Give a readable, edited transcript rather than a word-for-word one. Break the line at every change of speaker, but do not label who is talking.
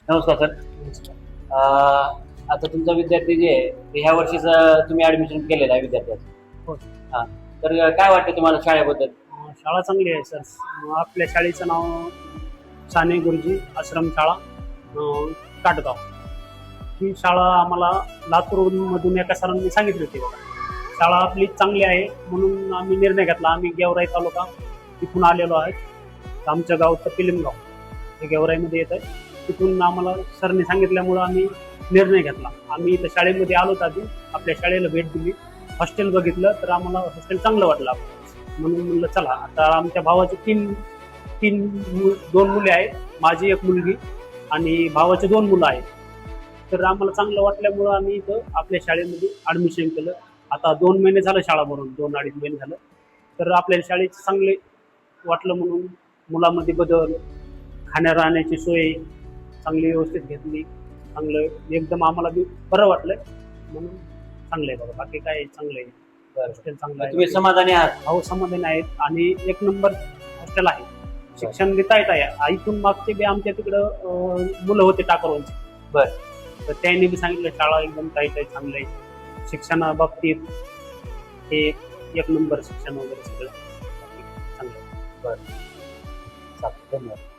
नमस्कार सर. आता तुमचा विद्यार्थी जे आहे ते ह्या वर्षीच तुम्ही ऍडमिशन केलेलं आहे विद्यार्थ्याचं.
हो.
हा. तर काय वाटतं तुम्हाला शाळेबद्दल?
शाळा चांगली आहे सर. आपल्या शाळेचं नाव साने गुरुजी आश्रम शाळा काटगाव. ही शाळा आम्हाला लातूरमधून एका सरांनी सांगितली होती बघा. शाळा आपली चांगली आहे म्हणून आम्ही निर्णय घेतला. आम्ही गेवराई तालुका तिथून आलेलो आहे. आमचं गाव तर पिलिमगाव हे गेवराईमध्ये येत आहे. तिथून आम्हाला सरने सांगितल्यामुळं आम्ही निर्णय घेतला. आम्ही इथं शाळेमध्ये आलो आधी आपल्या शाळेला भेट दिली, हॉस्टेल बघितलं तर आम्हाला हॉस्टेल चांगलं वाटलं. म्हणून म्हणलं चला. आता आमच्या भावाचे दोन मुले आहेत, माझी एक मुलगी आणि भावाचे 2 मुलं आहेत. तर आम्हाला चांगलं वाटल्यामुळं आम्ही इथं आपल्या शाळेमध्ये ॲडमिशन केलं. आता 2 महिने झालं शाळा भरून, 2-2.5 महिने झालं. तर आपल्या शाळेचं चांगले वाटलं म्हणून मुलामध्ये बदल, खाण्या राहण्याची सोय चांगली व्यवस्थित घेतली. चांगलं एकदम आम्हाला बी बरं वाटलं म्हणून चांगलं आहे बघा. बाकी काय चांगलं आहे. हॉस्टेल चांगलं आहे.
तुम्ही समाधानी आहात?
भाऊ समाधान आहेत आणि 1 नंबर हॉस्टेल आहे. शिक्षण देता येत आहे. इथून मागचे बी आमच्या तिकडं मुलं होते टाकरवंची.
बरं.
तर त्यांनी बी सांगितलं शाळा एकदम टाईट आहे, चांगलं आहे. शिक्षणाबाबतीत हे 1 नंबर शिक्षण वगैरे सगळं चांगलं आहे.
बरं. चालेल. धन्यवाद.